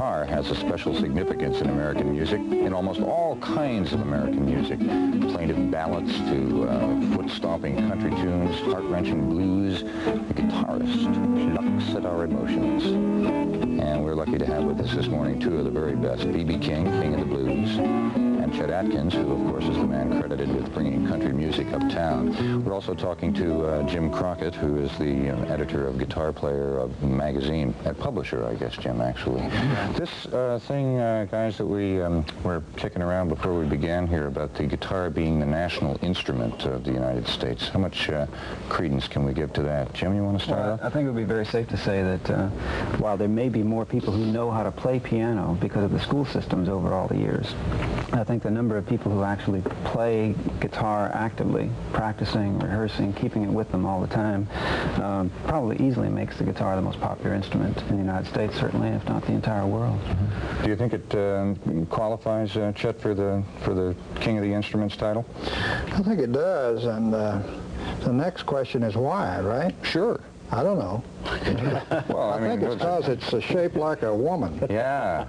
guitar has a special significance in American music, in almost all kinds of American music. Plaintive ballads to foot-stomping country tunes, heart-wrenching blues. The guitarist plucks at our emotions. And we're lucky to have with us this morning two of the very best, B.B. King, King of the Blues, and Chet Atkins, who of course is the man credited with bringing country music uptown. We're also talking to Jim Crockett, who is the editor of Guitar Player of magazine, and publisher, I guess, Jim, actually. This thing, guys, that we were kicking around before we began here about the guitar being the national instrument of the United States, how much credence can we give to that? Jim, you want to start off? I think it would be very safe to say that while there may be more people who know how to play piano because of the school systems over all the years, I think the number of people who actually play guitar actively, practicing, rehearsing, keeping it with them all the time, probably easily makes the guitar the most popular instrument in the United States, certainly, if not the entire world. Do you think it qualifies, Chet, for the King of the Instruments title? I think it does, and the next question is why, right? Sure. I don't know. Well, I think it's because it's shaped like a woman. Yeah.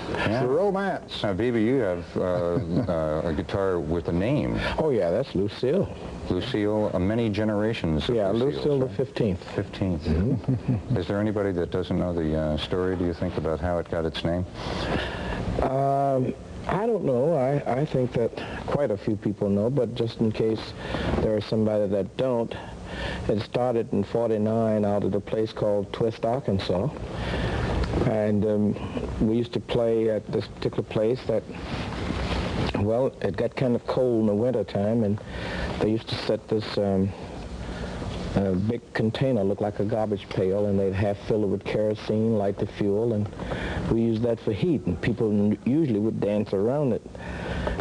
It's a romance. Now, Bibi, you have a guitar with a name. Oh, yeah, that's Lucille. Lucille, many generations of Yeah, Lucille the right? 15th. 15th. Mm-hmm. Is there anybody that doesn't know the story, do you think, about how it got its name? I don't know. I think that quite a few people know, but just in case there is somebody that don't, it started in '49 out at a place called Twist, Arkansas. And we used to play at this particular place that, well, it got kind of cold in the wintertime, and they used to set this big container, looked like a garbage pail, and they'd half fill it with kerosene, light the fuel, and we used that for heat, and people usually would dance around it.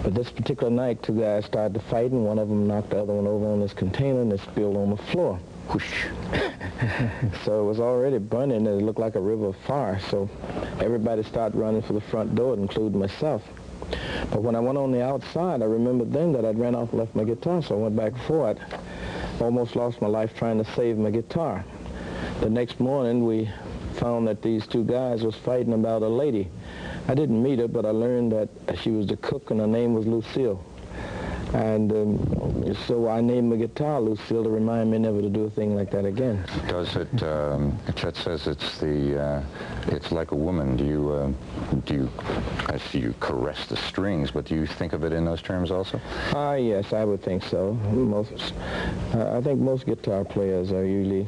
But this particular night, two guys started fighting. One of them knocked the other one over on this container, and it spilled on the floor. Whoosh. So it was already burning, and it looked like a river of fire. So everybody started running for the front door, including myself. But when I went on the outside, I remembered then that I'd ran off and left my guitar, so I went back for it. Almost lost my life trying to save my guitar. The next morning, we found that these two guys was fighting about a lady. I didn't meet her, but I learned that she was the cook and her name was Lucille. And so I named my guitar Lucille to remind me never to do a thing like that again. Does it, Chet says it's like a woman. Do you, I see you caress the strings, but do you think of it in those terms also? Yes, I would think so. I think most guitar players are usually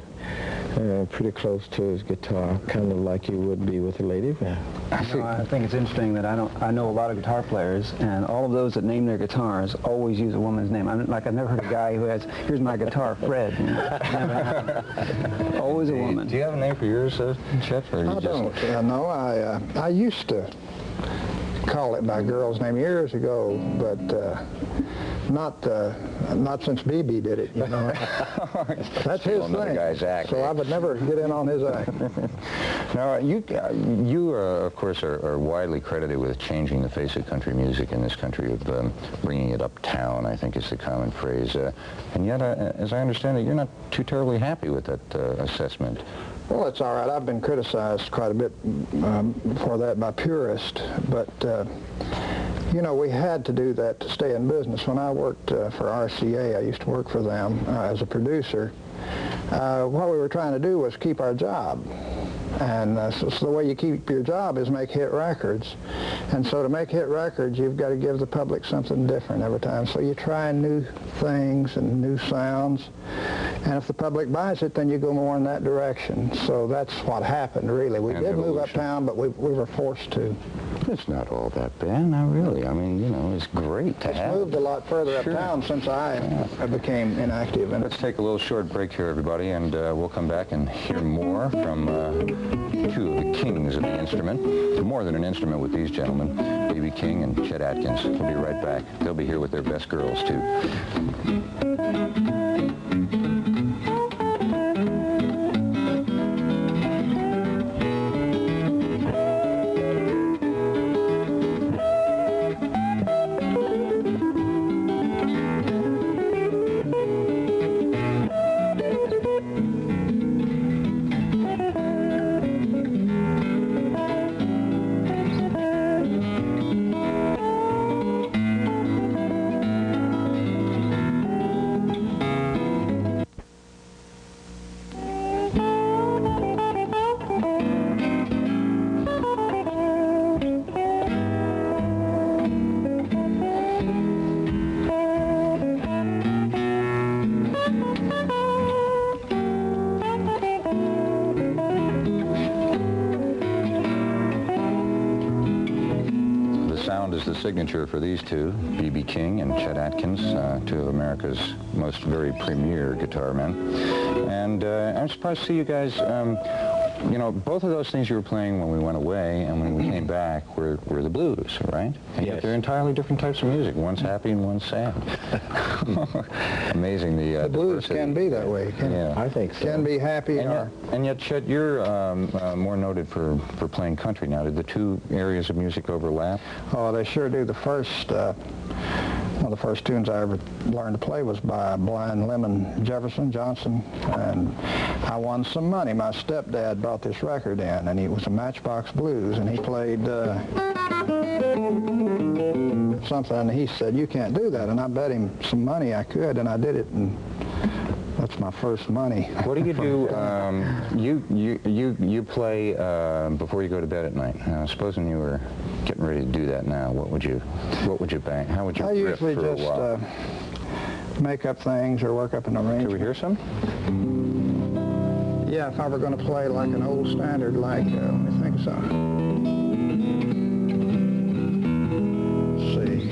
pretty close to his guitar, kind of like you would be with a lady. I think it's interesting that I know a lot of guitar players, and all of those that name their guitars always use a woman's name. I've never heard a guy who has, here's my guitar, Fred. Always a woman. Do you have a name for yours, Chet? Or I don't. No, I used to call it my girl's name years ago, but not since B.B. did it, you know. That's his thing. Guy's act. So I would never get in on his act. Now, you of course, are widely credited with changing the face of country music in this country, of bringing it uptown, I think is the common phrase. And yet, as I understand it, you're not too terribly happy with that assessment. Well, it's all right. I've been criticized quite a bit for that by purists, but you know, we had to do that to stay in business. When I worked for RCA, I used to work for them as a producer. What we were trying to do was keep our job. And so the way you keep your job is make hit records. And so to make hit records, you've got to give the public something different every time. So you try new things and new sounds. And if the public buys it, then you go more in that direction. So that's what happened, really. We did move uptown, but we were forced to. It's not all that bad, not really. I mean, you know, it's great to have. It's moved a lot further uptown since I became inactive. And let's take a little short break here, everybody, and we'll come back and hear more from two of the kings of the instrument. More than an instrument with these gentlemen, B.B. King and Chet Atkins. We'll be right back. They'll be here with their best girls, too. signature for these two, B.B. King and Chet Atkins, two of America's most very premier guitar men. And I'm surprised to see you guys, you know, both of those things you were playing when we went away and when we came back were the blues, right? And yet they're entirely different types of music. One's happy and one's sad. Amazing the blues diversity. can be that way. I think so. Can be happy. And yet, Chet, you're more noted for playing country now. Did the two areas of music overlap? Oh, they sure do. The first, one of the first tunes I ever learned to play was by Blind Lemon Johnson, and I won some money. My stepdad brought this record in, and it was a Matchbox Blues, and he played something, and he said, "You can't do that," and I bet him some money I could, and I did it, and that's my first money. What do you do? You play before you go to bed at night. Supposing you were getting ready to do that now, what would you bang? How would you riff for I a usually just while? make up things or work up an arrangement. Can we hear some? Yeah, if I were going to play like an old standard, like let me think of something. Let's see.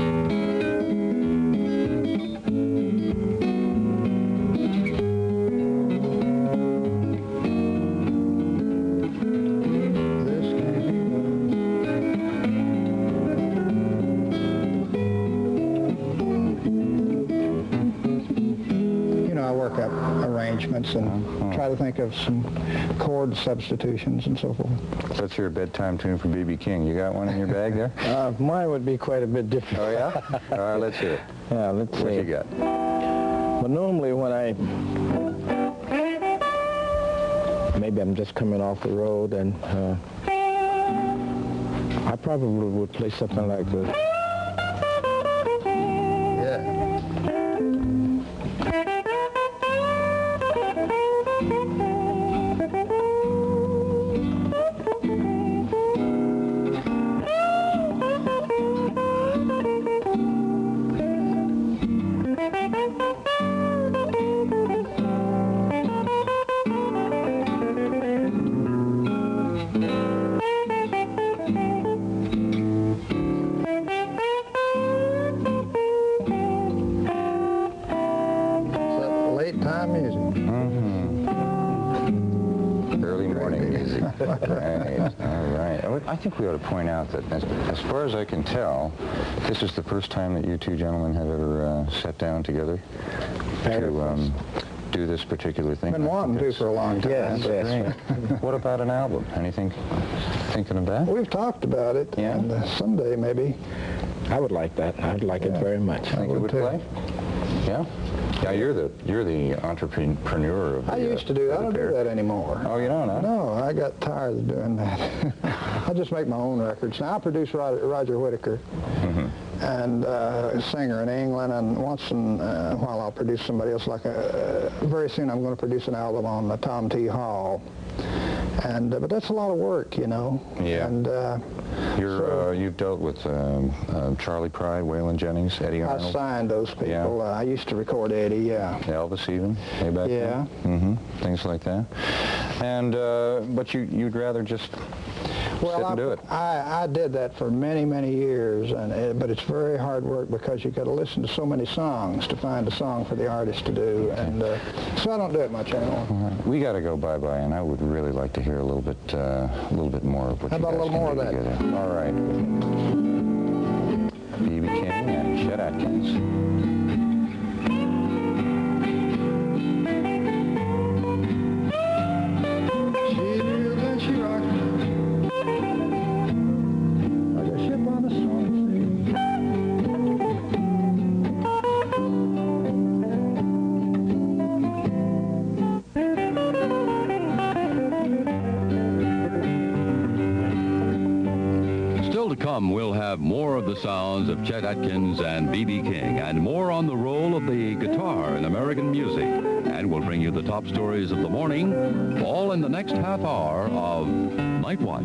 And try to think of some chord substitutions and so forth. That's your bedtime tune for B.B. King. You got one in your bag there? Mine would be quite a bit different. Oh, yeah? All right, let's hear it. Yeah, let's see. What you got? But normally when maybe I'm just coming off the road, and I probably would play something like this. I think we ought to point out that, as far as I can tell, this is the first time that you two gentlemen have ever sat down together to do this particular thing. Been wanting to for a long time. Yes. What about an album? Anything thinking of that? We've talked about it, and someday maybe. I would like that. I'd like it very much. Think it would play? Yeah? Yeah, you're the entrepreneur of the, I used to do that. I don't do that anymore. Oh, you don't, huh? No, I got tired of doing that. I just make my own records. Now, I produce Roger Whittaker, and a singer in England, and once in a while I'll produce somebody else. Like very soon I'm going to produce an album on Tom T. Hall. And but that's a lot of work, you know. Yeah. And you've dealt with Charlie Pride, Waylon Jennings, Eddie Arnold. I signed those people. Yeah. I used to record Eddie. Yeah. Elvis even, way back then. Things like that. And but you'd rather just sit and do it. I did that for many, many years, but it's very hard work because you've got to listen to so many songs to find a song for the artist to do, and so I don't do it much anymore. Right. We got to go bye-bye, and I would really like to hear a little bit more of what How you about guys a little more of can that? do together. All right. B.B. King and Chet Atkins. We'll have more of the sounds of Chet Atkins and B.B. King, and more on the role of the guitar in American music. And we'll bring you the top stories of the morning, all in the next half hour of Night Watch.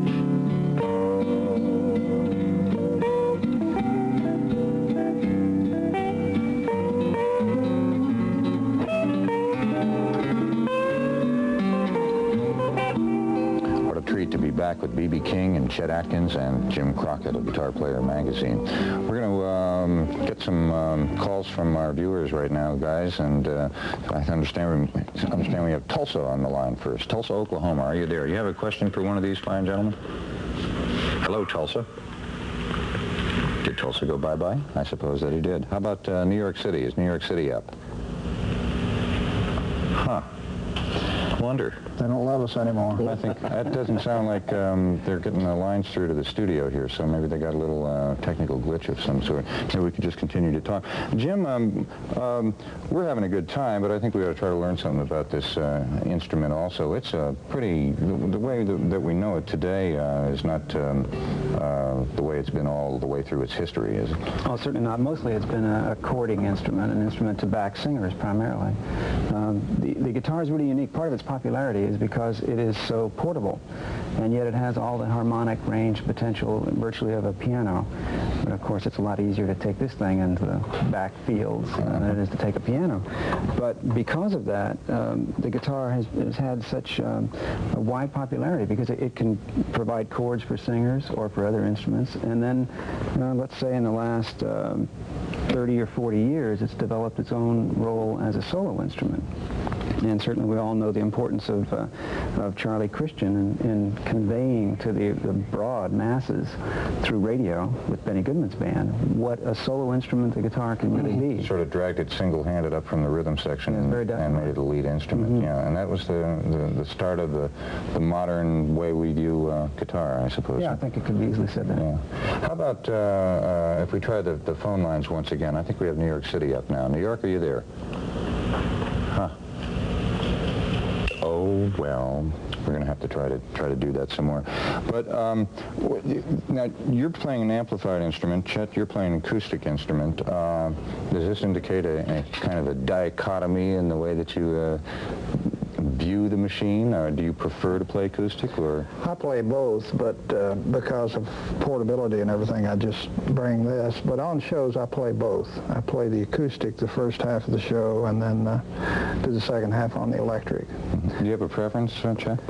What a treat to be back back with B.B. King and Chet Atkins and Jim Crockett of Guitar Player Magazine. We're going to get some calls from our viewers right now, guys, and I understand we have Tulsa on the line first. Tulsa, Oklahoma, are you there? You have a question for one of these fine gentlemen? Hello, Tulsa. Did Tulsa go bye-bye? I suppose that he did. How about New York City? Is New York City up? Huh. Wonder. They don't love us anymore. I think that doesn't sound like they're getting the lines through to the studio here, so maybe they got a little technical glitch of some sort. Maybe we could just continue to talk. Jim, we're having a good time, but I think we ought to try to learn something about this instrument also. It's a pretty, the way that we know it today is not the way it's been all the way through its history, is it? Oh, certainly not. Mostly it's been a chording instrument, an instrument to back singers primarily. The guitar is really unique. Part of its popularity is because it is so portable, and yet it has all the harmonic range potential virtually of a piano. But of course it's a lot easier to take this thing into the back fields than it is to take a piano. But because of that, the guitar has had such a wide popularity because it can provide chords for singers or for other instruments. And then, let's say in the last 30 or 40 years, it's developed its own role as a solo instrument. And certainly we all know the importance of Charlie Christian in conveying to the broad masses through radio with Benny Goodman's band what a solo instrument the guitar can really be. Sort of dragged it single-handed up from the rhythm section and made it a lead instrument. Yeah, and that was the start of the modern way we view guitar, I suppose. Yeah, I think it could be easily said that. Yeah. How about if we try the phone lines once again? I think we have New York City up now. New York, are you there? Huh. Oh, well, we're going to have to try to do that some more. But now, you're playing an amplified instrument. Chet, you're playing an acoustic instrument. Does this indicate a kind of a dichotomy in the way that you view the machine, or do you prefer to play acoustic, or? I play both, but because of portability and everything, I just bring this. But on shows, I play both. I play the acoustic the first half of the show, and then do the second half on the electric. Do you have a preference, Chet?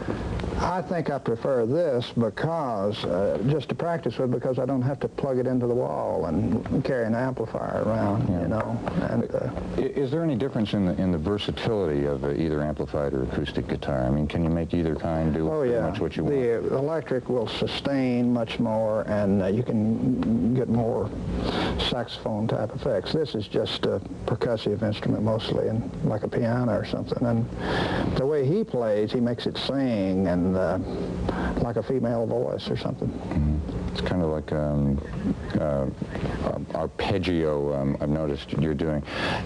I think I prefer this because, just to practice with, because I don't have to plug it into the wall and carry an amplifier around, you know. And, is there any difference in the versatility of either amplified or acoustic guitar? I mean, can you make either kind do pretty much what you want? The electric will sustain much more, and you can get more saxophone type effects. This is just a percussive instrument mostly, and like a piano or something. And the way he plays, he makes it sing and like a female voice or something. It's kind of like arpeggio, I've noticed you're doing.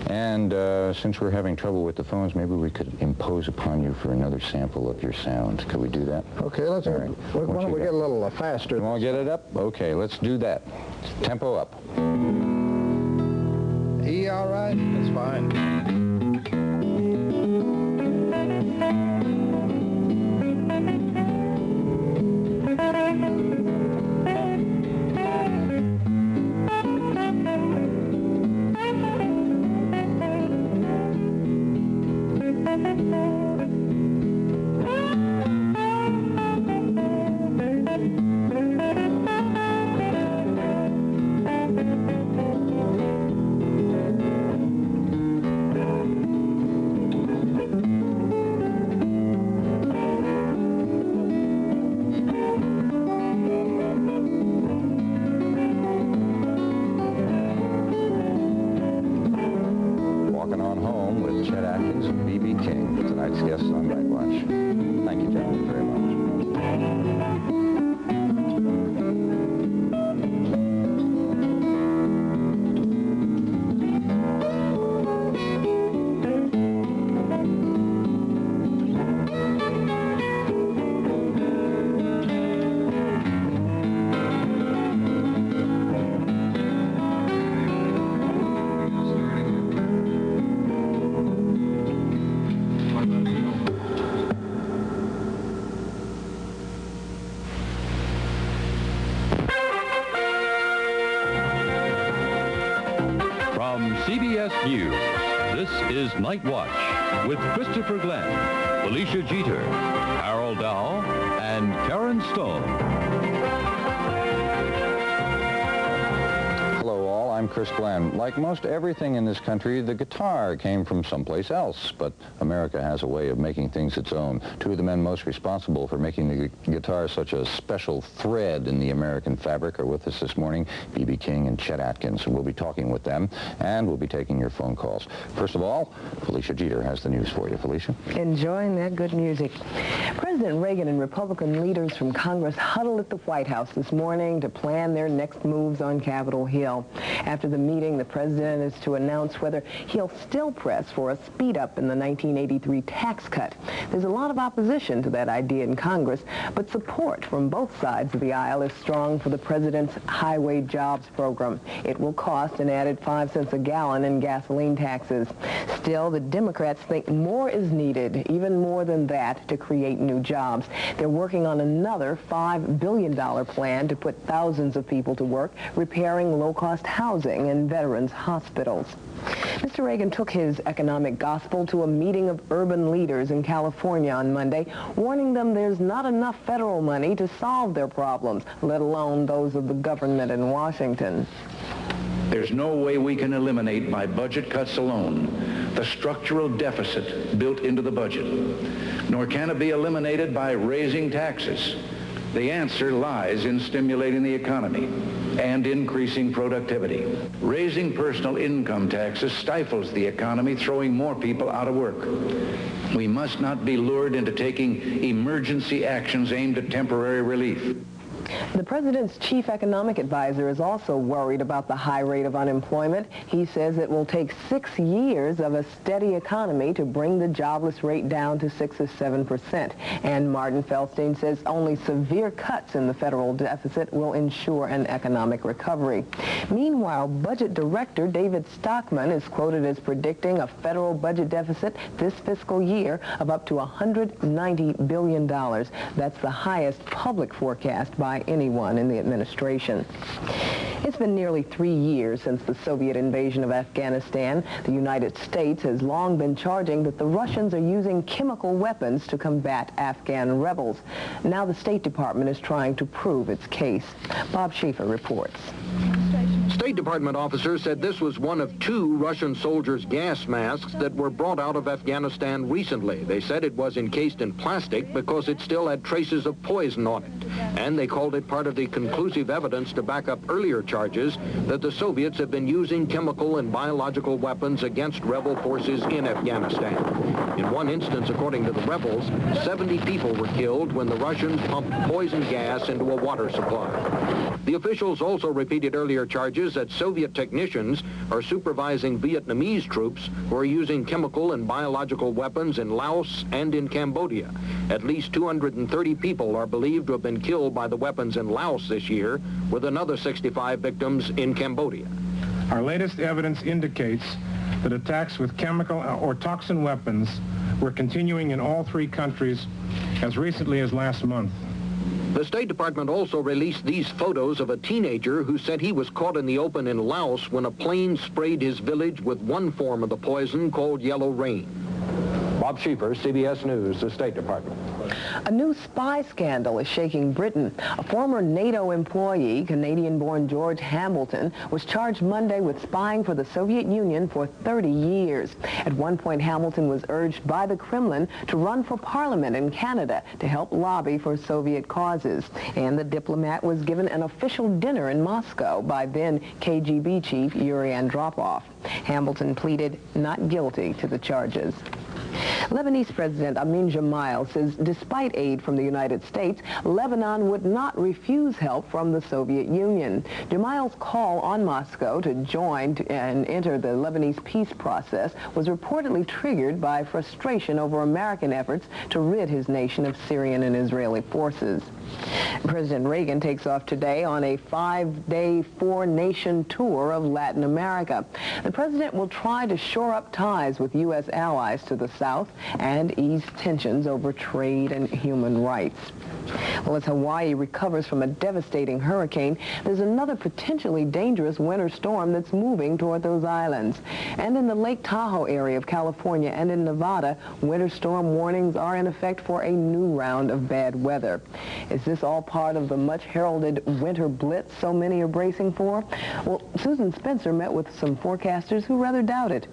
And since we're having trouble with the phones, maybe we could impose upon you for another sample of your sound. Could we do that? Okay, let's. All right. Why don't we get a little faster? You want to get it up? Okay, let's do that. Tempo up. E, all right? That's fine. Tonight's guests on Nightwatch. Thank you, gentlemen, very much. From CBS News, this is Night Watch with Christopher Glenn, Felicia Jeter, Harold Dow, and and Karen Stowe. Hello all, I'm Chris Glenn. Like most everything in this country, the guitar came from someplace else, but America has a way of making things its own. Two of the men most responsible for making the guitar such a special thread in the American fabric are with us this morning, B.B. King and Chet Atkins, and we'll be talking with them, and we'll be taking your phone calls. First of all, Felicia Jeter has the news for you. Felicia? Enjoying that good music. President Reagan and Republican leaders from Congress huddled at the White House this morning to plan their next moves on Capitol Hill. After the meeting, the president is to announce whether he'll still press for a speed-up in the 1983 tax cut. There's a lot of opposition to that idea in Congress, but support from both sides of the aisle is strong for the president's highway jobs program. It will cost an added 5 cents a gallon in gasoline taxes. Still, the Democrats think more is needed, even more than that, to create new jobs. They're working on another $5 billion plan to put thousands of people to work repairing low-cost housing and veterans' hospitals. Mr. Reagan took his economic gospel to a meeting of urban leaders in California on Monday, warning them there's not enough federal money to solve their problems, let alone those of the government in Washington. There's no way we can eliminate by budget cuts alone the structural deficit built into the budget, nor can it be eliminated by raising taxes. The answer lies in stimulating the economy and increasing productivity. Raising personal income taxes stifles the economy, throwing more people out of work. We must not be lured into taking emergency actions aimed at temporary relief. The president's chief economic advisor is also worried about the high rate of unemployment. He says it will take 6 years of a steady economy to bring the jobless rate down to 6 or 7%. And Martin Feldstein says only severe cuts in the federal deficit will ensure an economic recovery. Meanwhile, Budget Director David Stockman is quoted as predicting a federal budget deficit this fiscal year of up to $190 billion. That's the highest public forecast by anyone in the administration. It's been nearly 3 years since the Soviet invasion of Afghanistan. The United States has long been charging that the Russians are using chemical weapons to combat Afghan rebels. Now the State Department is trying to prove its case. Bob Schieffer reports. State Department officers said this was one of 2 Russian soldiers' gas masks that were brought out of Afghanistan recently. They said it was encased in plastic because it still had traces of poison on it. And they called it part of the conclusive evidence to back up earlier charges that the Soviets have been using chemical and biological weapons against rebel forces in Afghanistan. In one instance, according to the rebels, 70 people were killed when the Russians pumped poison gas into a water supply. The officials also repeated earlier charges that Soviet technicians are supervising Vietnamese troops who are using chemical and biological weapons in Laos and in Cambodia. At least 230 people are believed to have been killed by the weapons in Laos this year, with another 65 victims in Cambodia. Our latest evidence indicates that attacks with chemical or toxin weapons were continuing in all 3 countries as recently as last month. The State Department also released these photos of a teenager who said he was caught in the open in Laos when a plane sprayed his village with one form of the poison called yellow rain. Bob Schieffer, CBS News, the State Department. A new spy scandal is shaking Britain. A former NATO employee, Canadian-born George Hamilton, was charged Monday with spying for the Soviet Union for 30 years. At one point, Hamilton was urged by the Kremlin to run for parliament in Canada to help lobby for Soviet causes. And the diplomat was given an official dinner in Moscow by then KGB chief Yuri Andropov. Hamilton pleaded not guilty to the charges. Lebanese President Amin Gemayel says despite aid from the United States, Lebanon would not refuse help from the Soviet Union. Gemayel's call on Moscow to join and enter the Lebanese peace process was reportedly triggered by frustration over American efforts to rid his nation of Syrian and Israeli forces. President Reagan takes off today on a 5-day, 4-nation tour of Latin America. The president will try to shore up ties with U.S. allies to the south. south and ease tensions over trade and human rights. Well, as Hawaii recovers from a devastating hurricane, there's another potentially dangerous winter storm that's moving toward those islands. And in the Lake Tahoe area of California and in Nevada, winter storm warnings are in effect for a new round of bad weather. Is this all part of the much heralded winter blitz so many are bracing for? Well, Susan Spencer met with some forecasters who rather doubt it.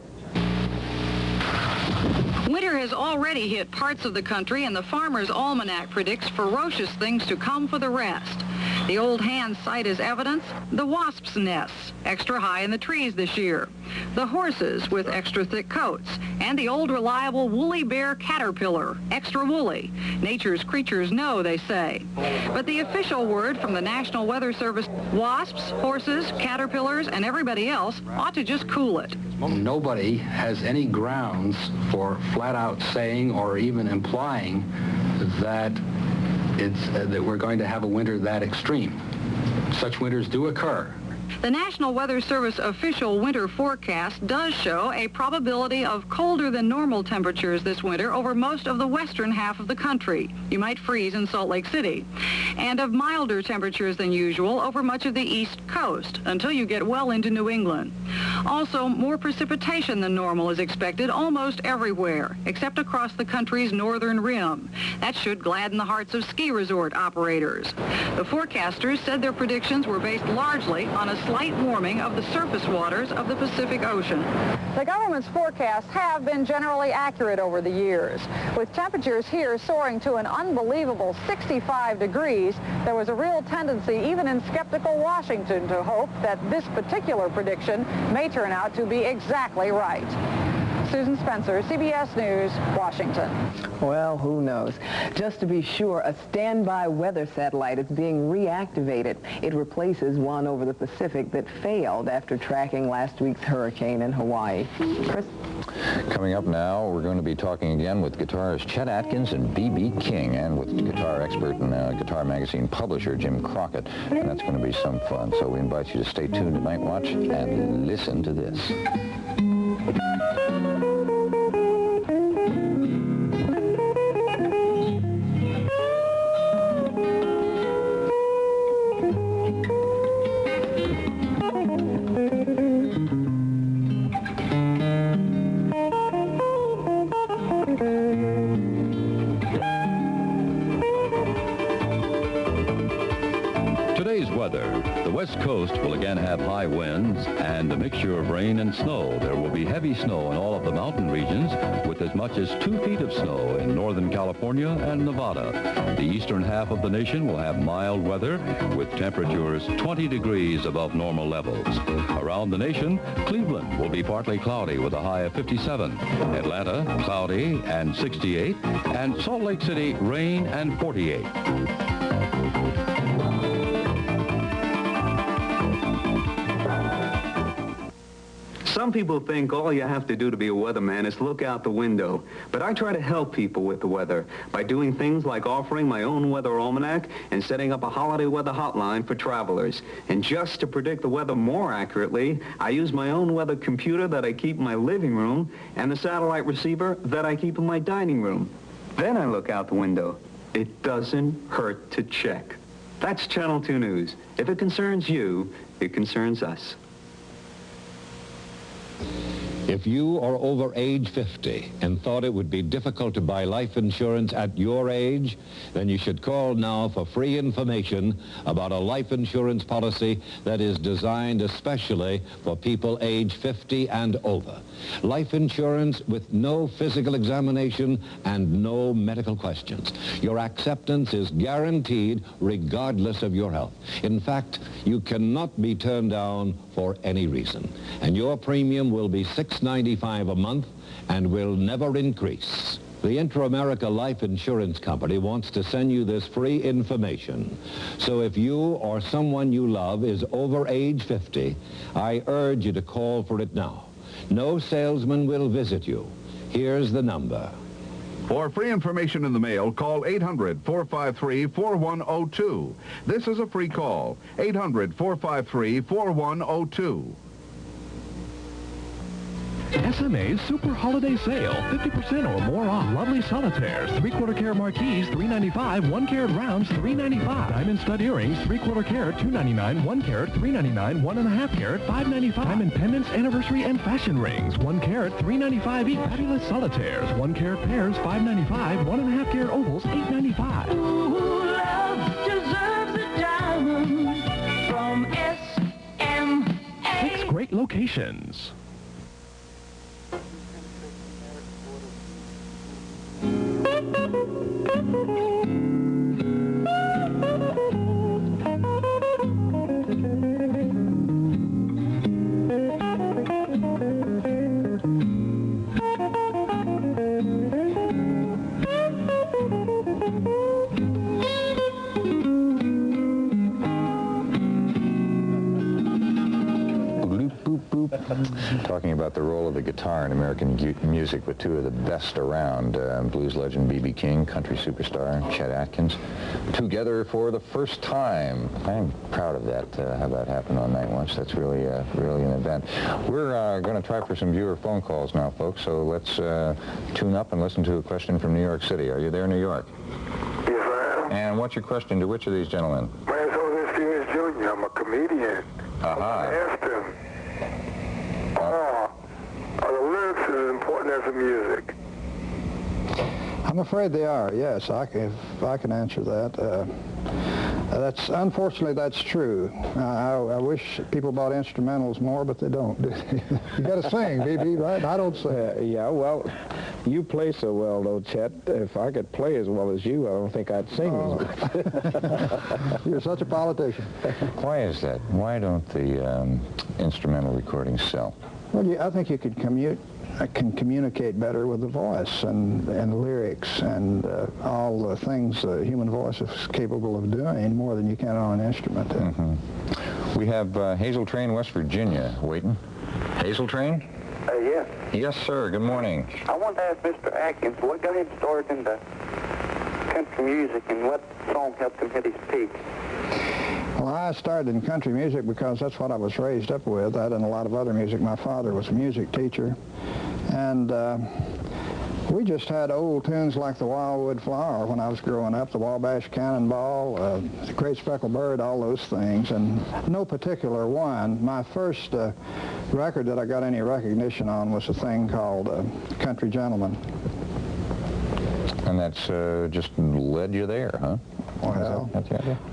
Winter has already hit parts of the country, and the Farmer's Almanac predicts ferocious things to come for the rest. The old hands cite as evidence the wasps' nests, extra high in the trees this year, the horses with extra thick coats, and the old reliable woolly bear caterpillar, extra woolly. Nature's creatures know, they say. But the official word from the National Weather Service, wasps, horses, caterpillars, and everybody else ought to just cool it. Nobody has any grounds for flat out saying or even implying that that we're going to have a winter that extreme. Such winters do occur. The National Weather Service official winter forecast does show a probability of colder than normal temperatures this winter over most of the western half of the country. You might freeze in Salt Lake City. And of milder temperatures than usual over much of the east coast until you get well into New England. Also, more precipitation than normal is expected almost everywhere, except across the country's northern rim. That should gladden the hearts of ski resort operators. The forecasters said their predictions were based largely on a slight warming of the surface waters of the Pacific Ocean. The government's forecasts have been generally accurate over the years. With temperatures here soaring to an unbelievable 65 degrees, there was a real tendency, even in skeptical Washington, to hope that this particular prediction may turn out to be exactly right. Susan Spencer, CBS News, Washington. Well, who knows? Just to be sure, a standby weather satellite is being reactivated. It replaces one over the Pacific that failed after tracking last week's hurricane in Hawaii. Chris? Coming up now, we're going to be talking again with guitarist Chet Atkins and B.B. King, and with guitar expert and Guitar Magazine publisher Jim Crockett. And that's going to be some fun. So we invite you to stay tuned to Night Watch and listen to this. Today's weather. The West Coast will again have high winds and a mixture of rain and snow. There will be heavy snow in all of the mountain regions, with as much as 2 feet of snow in northern California and Nevada. The eastern half of the nation will have mild weather, with temperatures 20 degrees above normal levels. Around the nation, Cleveland will be partly cloudy with a high of 57. Atlanta, cloudy and 68. And Salt Lake City, rain and 48. Some people think all you have to do to be a weatherman is look out the window. But I try to help people with the weather by doing things like offering my own weather almanac and setting up a holiday weather hotline for travelers. And just to predict the weather more accurately, I use my own weather computer that I keep in my living room and the satellite receiver that I keep in my dining room. Then I look out the window. It doesn't hurt to check. That's Channel 2 News. If it concerns you, it concerns us. If you are over age 50 and thought it would be difficult to buy life insurance at your age, then you should call now for free information about a life insurance policy that is designed especially for people age 50 and over. Life insurance with no physical examination and no medical questions. Your acceptance is guaranteed regardless of your health. In fact, you cannot be turned down for any reason. And your premium will be $6.95 a month and will never increase. The Inter-America Life Insurance Company wants to send you this free information. So if you or someone you love is over age 50, I urge you to call for it now. No salesman will visit you. Here's the number. For free information in the mail, call 800-453-4102. This is a free call. 800-453-4102. SMA's Super Holiday Sale. 50% or more off lovely solitaires. 3/4 carat marquise, $3.95. 1 carat rounds, $3.95. Diamond stud earrings, 3/4 carat, $2.99. 1 carat, $3.99. 1.5 carat, $5.95. Diamond pendants, anniversary, and fashion rings. 1 carat, $3.95 each. Fabulous solitaires. 1 carat pairs, $5.95. 1.5 carat ovals, $8.95. Ooh, love deserves a diamond from SMA. 6 great locations. Talking about the role of the guitar in American music with two of the best around, blues legend B.B. King, country superstar Chet Atkins, together for the first time. I'm proud of that, how that happened on Nightwatch. That's really an event. We're going to try for some viewer phone calls now, folks, so let's tune up and listen to a question from New York City. Are you there, New York? Yes, I am. And what's your question to which of these gentlemen? My name's Jose Stevens Jr. I'm a comedian. I asked him, are the lyrics as important as the music? I'm afraid they are, yes. I can answer that. Unfortunately, that's true. I wish people bought instrumentals more, but they don't. You got to sing, BB, right? I don't sing. Yeah, well, you play so well, though, Chet. If I could play as well as you, I don't think I'd sing as good. You're such a politician. Why is that? Why don't the instrumental recordings sell? Well, I think you could communicate better with the voice and lyrics and all the things the human voice is capable of doing more than you can on an instrument. Mm-hmm. We have Hazel Train, West Virginia, waiting. Hazel Train? Yes. Yes, sir. Good morning. I wanted to ask Mr. Atkins what got him started into country music and what song helped him hit his peak. Well, I started in country music because that's what I was raised up with, that and a lot of other music. My father was a music teacher, and we just had old tunes like the Wildwood Flower when I was growing up, the Wabash Cannonball, the Great Speckled Bird, all those things, and no particular one. My first record that I got any recognition on was a thing called Country Gentleman. And that's just led you there, huh? Well,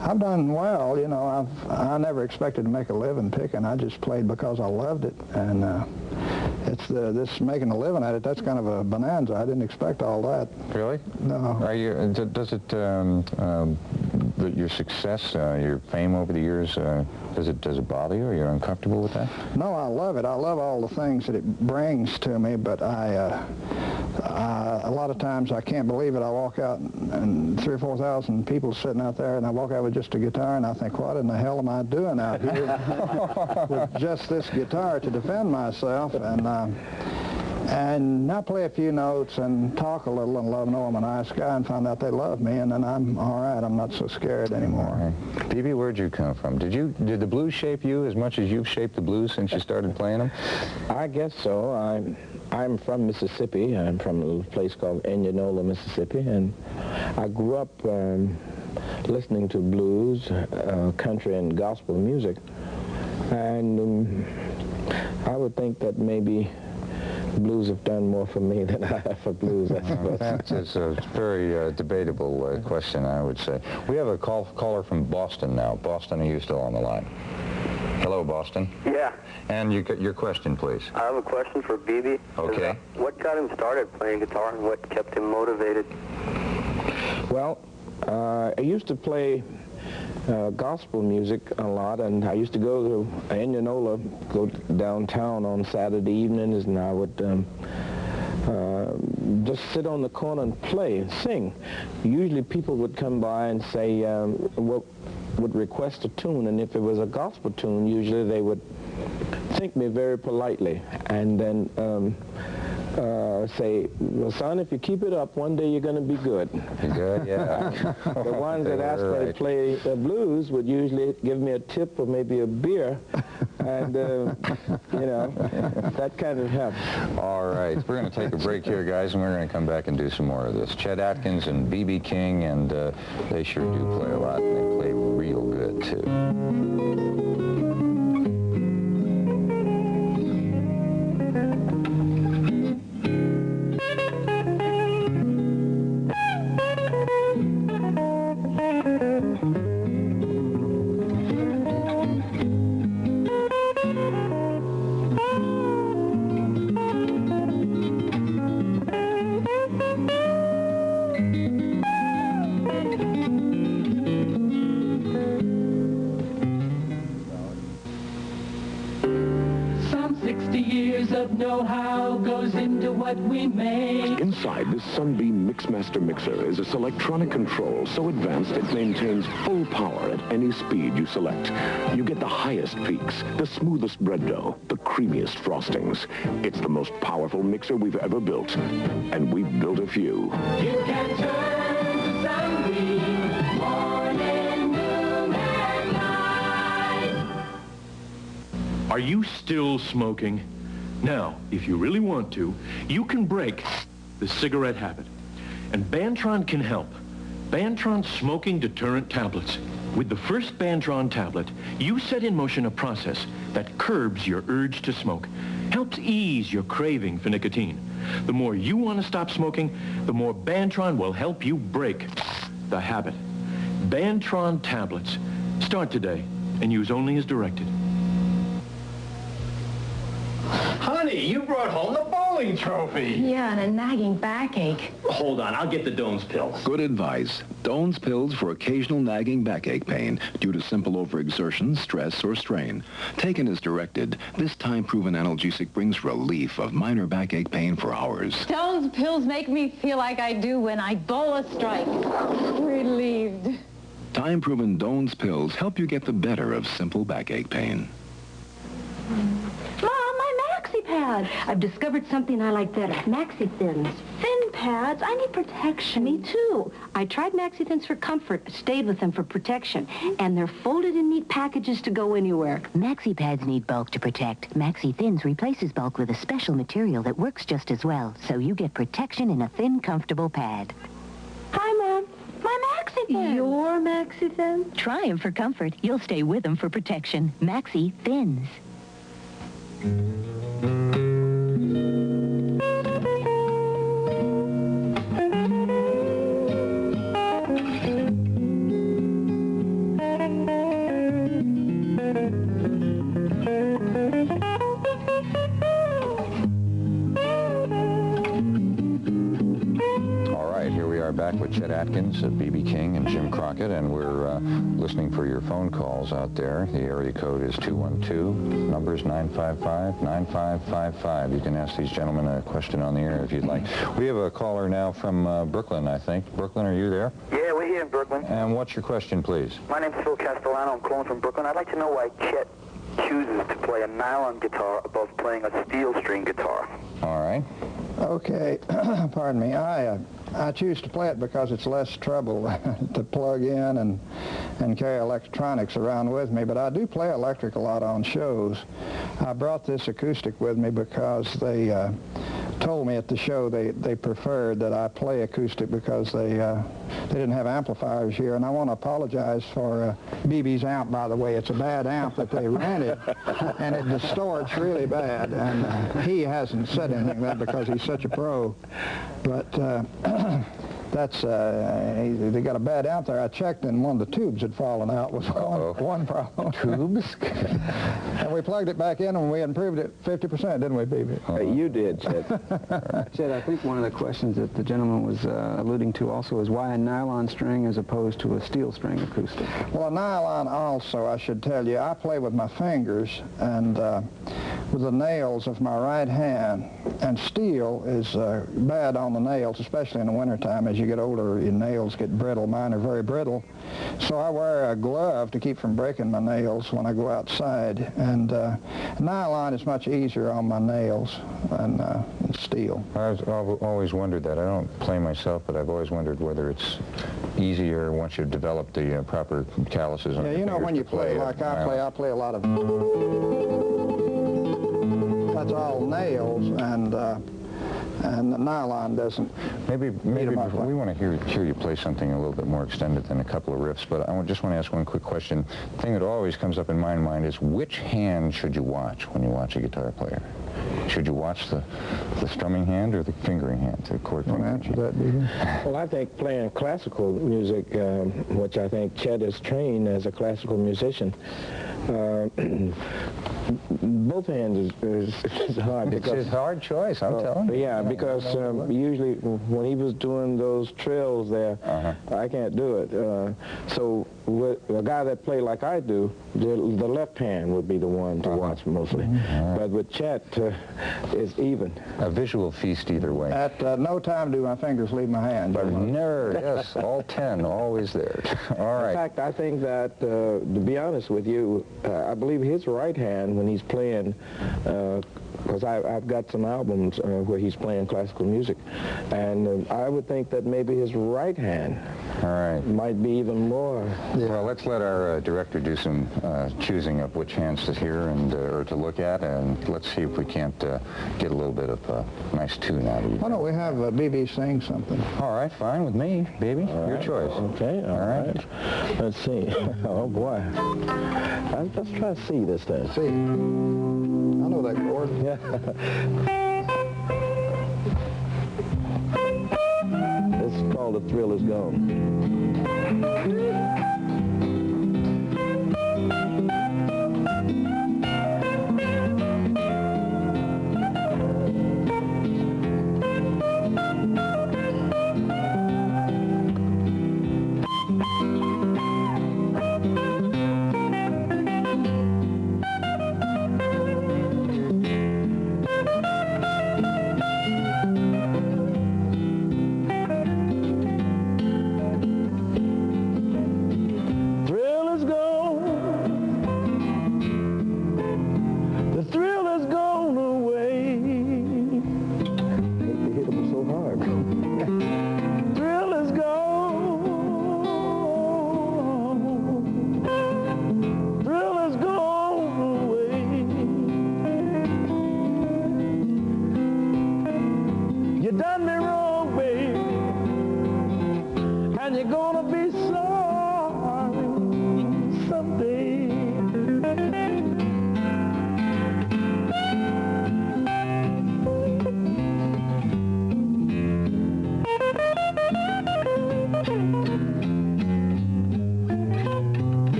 I've done well, you know. I never expected to make a living picking. I just played because I loved it, and it's this making a living at it. That's kind of a bonanza. I didn't expect all that. Really? No. Are you? Does it? Your success, your fame over the years, does it bother you? Are you uncomfortable with that? No, I love it. I love all the things that it brings to me, but a lot of times I can't believe it. I walk out and 3,000 or 4,000 people sitting out there, and I walk out with just a guitar, and I think, what in the hell am I doing out here with just this guitar to defend myself? And I play a few notes and talk a little and let them know I'm a nice guy and find out they love me, and then I'm all right. I'm not so scared anymore. B.B., where'd you come from? Did the blues shape you as much as you've shaped the blues since you started playing them? I guess so. I'm from Mississippi. I'm from a place called Indianola, Mississippi, and I grew up listening to blues, country, and gospel music. And I would think that maybe blues have done more for me than I have for blues, I suppose. That's a very debatable question, I would say. We have a caller from Boston now. Boston, are you still on the line? Hello, Boston. Yeah. And your question, please. I have a question for BB. Okay. What got him started playing guitar and what kept him motivated? Well, I used to play gospel music a lot, and I used to go to Indianola, go downtown on Saturday evenings, and I would just sit on the corner and play and sing. Usually people would come by and say, would request a tune, and if it was a gospel tune, usually they would thank me very politely, and then say, well, son, if you keep it up, one day you're going to be good. Good, yeah. The ones that asked me to play blues would usually give me a tip or maybe a beer, And, you know, that kind of helps. All right, we're going to take a break here, guys, and we're going to come back and do some more of this. Chet Atkins and B.B. King, and they sure do play a lot, and they play real good, too. Know-how goes into what we make. Inside this Sunbeam Mixmaster mixer is a Selectronic control so advanced it maintains full power at any speed you select. You get the highest peaks, the smoothest bread dough, the creamiest frostings. It's the most powerful mixer we've ever built, and we've built a few. You can turn to Sunbeam, morning, noon, and night. Are you still smoking? Now, if you really want to, you can break the cigarette habit. And Bantron can help. Bantron Smoking Deterrent Tablets. With the first Bantron tablet, you set in motion a process that curbs your urge to smoke, helps ease your craving for nicotine. The more you want to stop smoking, the more Bantron will help you break the habit. Bantron tablets. Start today and use only as directed. Honey, you brought home the bowling trophy. Yeah, and a nagging backache. Hold on, I'll get the Doan's pills. Good advice. Doan's pills for occasional nagging backache pain due to simple overexertion, stress, or strain. Taken as directed, this time-proven analgesic brings relief of minor backache pain for hours. Doan's pills make me feel like I do when I bowl a strike. Relieved. Time-proven Doan's pills help you get the better of simple backache pain. Pad. I've discovered something I like better. Maxi Thins. Thin pads? I need protection. Me too. I tried Maxi Thins for comfort, stayed with them for protection, and they're folded in neat packages to go anywhere. Maxi pads need bulk to protect. Maxi Thins replaces bulk with a special material that works just as well, so you get protection in a thin, comfortable pad. Hi, Mom. My Maxi Thins. Your Maxi Thins? Try them for comfort. You'll stay with them for protection. Maxi Thins. Back with Chet Atkins, B.B. King, and Jim Crockett, and we're listening for your phone calls out there. The area code is 212, numbers 955-9555. You can ask these gentlemen a question on the air if you'd like. We have a caller now from Brooklyn, I think. Brooklyn, are you there? Yeah, we're here in Brooklyn. And what's your question, please? My name's Phil Castellano. I'm calling from Brooklyn. I'd like to know why Chet chooses to play a nylon guitar above playing a steel string guitar. All right. Okay, pardon me. I choose to play it because it's less trouble to plug in and carry electronics around with me, but I do play electric a lot on shows. I brought this acoustic with me because they told me at the show they preferred that I play acoustic because they didn't have amplifiers here, and I want to apologize for BB's amp, by the way. It's a bad amp that they rented, and it distorts really bad, and he hasn't said anything that because he's such a pro, but that's, they got a bad amp there. I checked and one of the tubes had fallen out was one problem. Tubes? And we plugged it back in and we improved it 50%, didn't we, BB? You did, Chet. Chet, I think one of the questions that the gentleman was alluding to also is why a nylon string as opposed to a steel string acoustic? Well, a nylon also, I should tell you, I play with my fingers and with the nails of my right hand, and steel is bad on the nails, especially in the wintertime. As you get older, your nails get brittle. Mine are very brittle. So I wear a glove to keep from breaking my nails when I go outside. And nylon is much easier on my nails than steel. I've always wondered that. I don't play myself, but I've always wondered whether it's easier once you've developed the proper calluses on your fingers. Yeah, you know, when you play like I play a lot of... it's all nails, and the nylon doesn't. Maybe we want to hear you play something a little bit more extended than a couple of riffs, but I just want to ask one quick question. The thing that always comes up in my mind is, which hand should you watch when you watch a guitar player? Should you watch the strumming hand or the fingering hand, the chord fingering hand? Answer that, do you? Well, I think playing classical music, which I think Chet is trained as a classical musician, both hands is hard. It's a hard choice, I'm telling you. Yeah, because usually when he was doing those trills there, I can't do it. So with a guy that played like I do, the left hand would be the one to watch mostly. But with Chet, it's even. A visual feast either way. At no time do my fingers leave my hand. But never, yes, all 10, always there. All right. In fact, I think that, to be honest with you, I believe his right hand when he's playing, because I've got some albums where he's playing classical music, and I would think that maybe his right hand might be even more. Yeah. Well, let's let our director do some choosing of which hands to hear and or to look at, and let's see if we can't get a little bit of a nice tune out of you. Why don't we have B.B. sing something? All right, fine with me, baby. Your choice. Okay, all right. Let's see. Oh, boy. Let's try to see this thing. See. I know that chord. Yeah. This is called The Thrill Is Gone.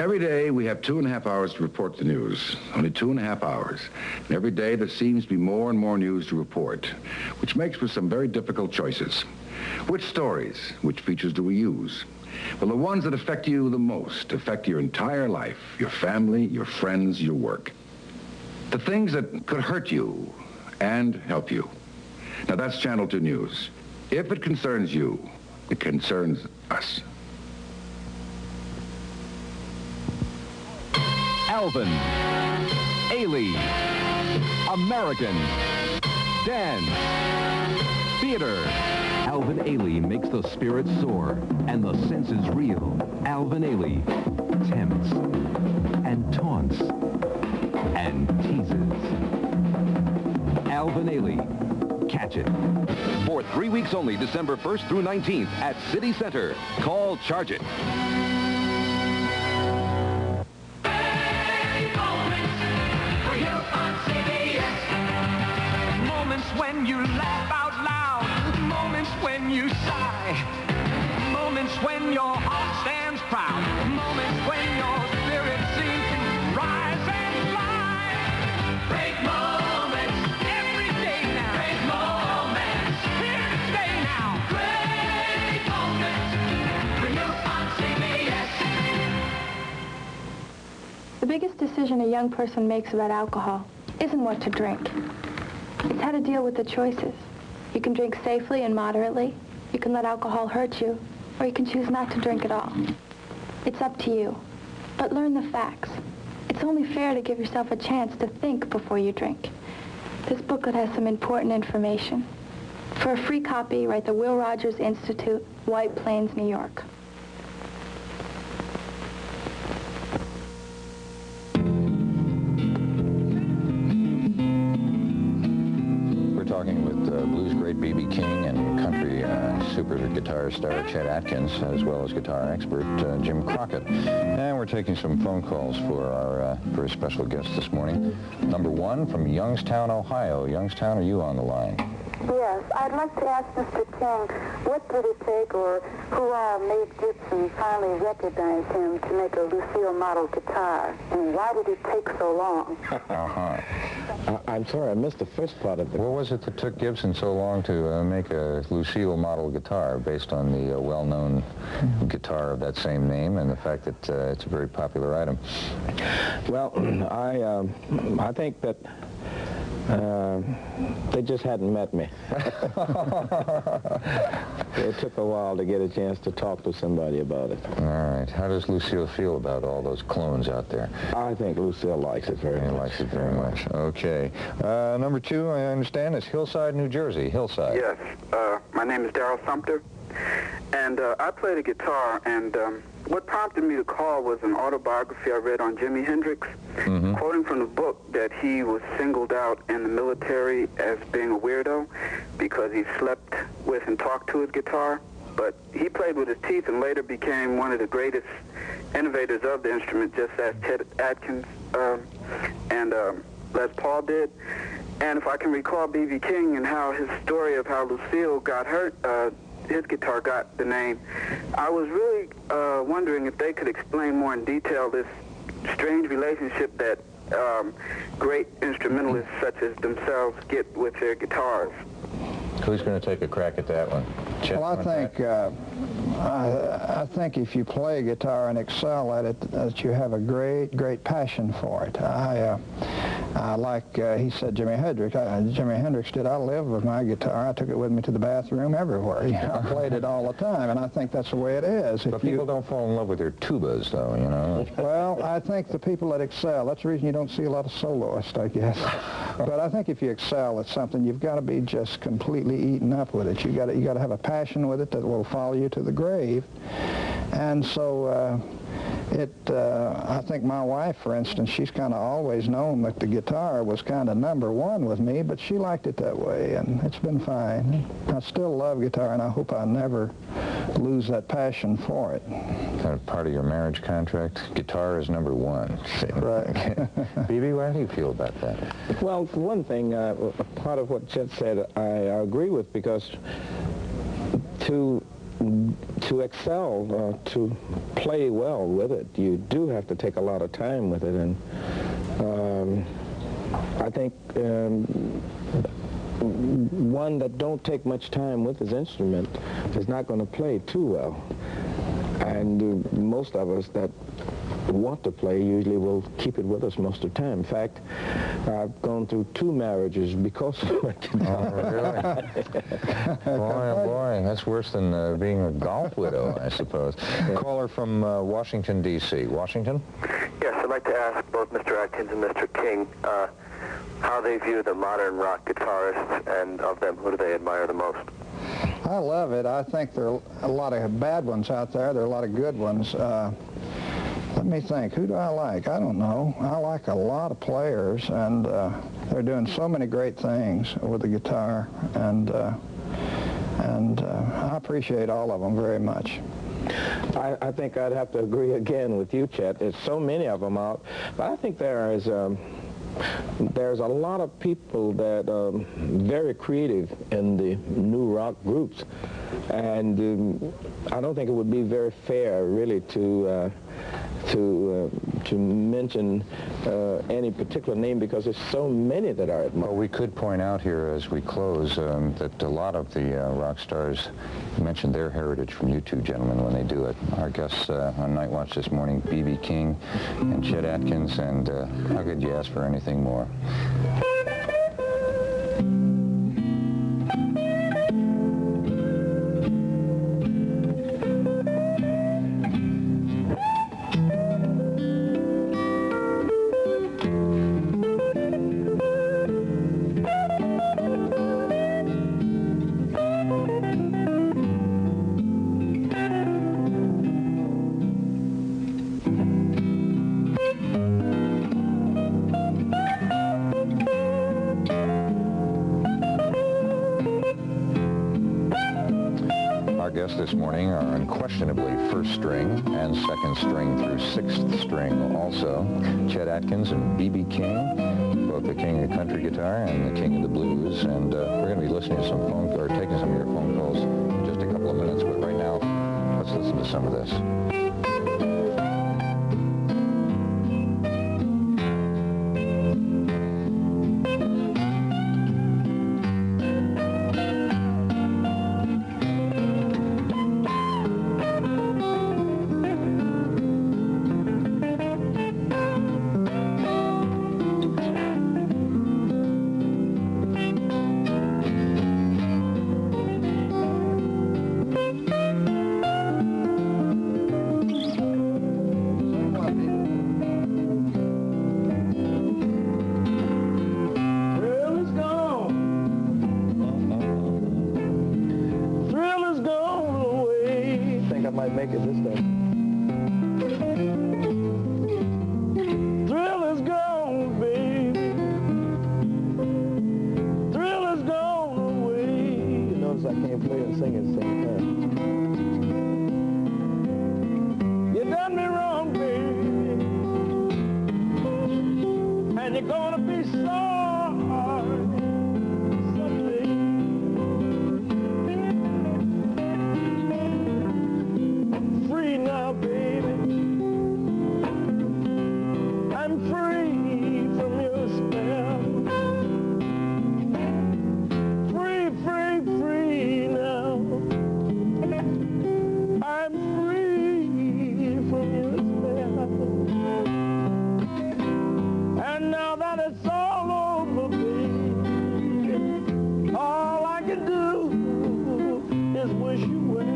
Every day we have 2.5 hours to report the news. Only 2.5 hours. And every day there seems to be more and more news to report, which makes for some very difficult choices. Which stories? Which features do we use? Well, the ones that affect you the most affect your entire life, your family, your friends, your work. The things that could hurt you and help you. Now that's Channel 2 News. If it concerns you, it concerns us. Alvin, Ailey, American, dance, theater. Alvin Ailey makes the spirit soar and the senses reel. Alvin Ailey tempts and taunts and teases. Alvin Ailey, catch it. For 3 weeks only, December 1st through 19th at City Center. Call Charge It. When you laugh out loud, moments when you sigh, moments when your heart stands proud, moments when your spirit seems to rise and fly. Great moments, every day now. Great moments, here to stay now. Great moments, when you're on CBS. The biggest decision a young person makes about alcohol isn't what to drink. It's how to deal with the choices. You can drink safely and moderately. You can let alcohol hurt you, or you can choose not to drink at all. It's up to you. But learn the facts. It's It's only fair to give yourself a chance to think before you drink. This booklet has some important information. For a free copy, write the Will Rogers Institute, White Plains, New York. Talking with blues great B.B. King and country super guitar star Chet Atkins, as well as guitar expert Jim Crockett. And we're taking some phone calls for our very special guest this morning. Number 1 from Youngstown, Ohio. Youngstown, are you on the line? Yes, I'd like to ask Mr. King, what did it take, or who all made Gibson finally recognize him to make a Lucille model guitar, and why did it take so long? I'm sorry, I missed the first part of it. What was it that took Gibson so long to make a Lucille model guitar based on the well-known guitar of that same name and the fact that it's a very popular item? Well, I think that they just hadn't met me. It took a while to get a chance to talk to somebody about it. All right. How does Lucille feel about all those clones out there? I think Lucille likes it very much. Likes it very much. Okay. Number 2, I understand, is Hillside, New Jersey. Hillside. Yes. My name is Darrell Sumter, and I play the guitar, and what prompted me to call was an autobiography I read on Jimi Hendrix, quoting from the book that he was singled out in the military as being a weirdo because he slept with and talked to his guitar. But he played with his teeth and later became one of the greatest innovators of the instrument, just as Chet Atkins and Les Paul did. And if I can recall B.B. King and how his story of how Lucille got hurt, his guitar got the name, I was really wondering if they could explain more in detail this strange relationship that great instrumentalists such as themselves get with their guitars. Who's going to take a crack at that one? Chet, well, I think if you play guitar and excel at it, that you have a great passion for it. I like, he said, Jimi Hendrix did. I lived with my guitar. I took it with me to the bathroom everywhere. You know, I played it all the time, and I think that's the way it is. But people don't fall in love with their tubas, though, you know. Well, I think the people that excel, that's the reason you don't see a lot of soloists, I guess. But I think if you excel at something, you've got to be just completely eaten up with it. You got to have a passion with it that will follow you to the grave. And so I think my wife, for instance, she's kind of always known that the guitar was kind of number 1 with me, but she liked it that way, and it's been fine. I still love guitar, and I hope I never lose that passion for it. Kind of part of your marriage contract, guitar is number 1. Right. B.B., how do you feel about that? Well, for one thing, part of what Chet said I agree with, because to excel, to play well with it, you do have to take a lot of time with it, and I think one that don't take much time with his instrument is not going to play too well. And most of us that want to play usually will keep it with us most of the time. In fact, I've gone through 2 marriages because of my guitar. Oh, really? Boy, that's worse than being a golf widow, I suppose. Yeah. Caller from Washington, D.C. Washington? Yes, I'd like to ask both Mr. Atkins and Mr. King how they view the modern rock guitarists, and of them, who do they admire the most? I love it. I think there are a lot of bad ones out there. There are a lot of good ones. Let me think. Who do I like? I don't know. I like a lot of players, and they're doing so many great things with the guitar, and I appreciate all of them very much. I think I'd have to agree again with you, Chet. There's so many of them out, but I think there's a lot of people that are very creative in the new rock groups, and I don't think it would be very fair, really, to mention any particular name, because there's so many that are admired. Well, we could point out here as we close that a lot of the rock stars mentioned their heritage from you 2 gentlemen when they do it. Our guests on Night Watch this morning, B.B. King and Chet Atkins, and how could you ask for anything more? guests this morning are unquestionably first string and second string through sixth string also. Chet Atkins and B.B. King, both the king of country guitar and the king of the blues. And we're going to be listening to some or taking some of your phone calls in just a couple of minutes. But right now, let's listen to some of this. Make it this time. Thrill is gone, baby. Thrill is gone away. You notice I can't play and sing at the same time. You done me wrong, baby. And you're gonna be sorry someday. Free now, baby. I'm free from your spell. Free, free, free now. I'm free from your spell. And now that it's all over, baby, all I can do is wish you well.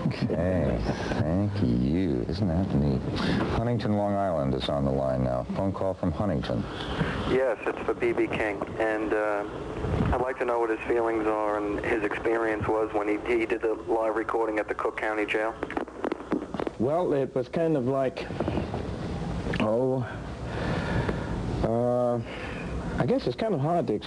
Okay, thank you. Isn't that neat? Huntington, Long Island is on the line now. Phone call from Huntington. Yes, it's for B.B. King, and I'd like to know what his feelings are and his experience was when he did the live recording at the Cook County Jail. Well, it was kind of like, I guess it's kind of hard to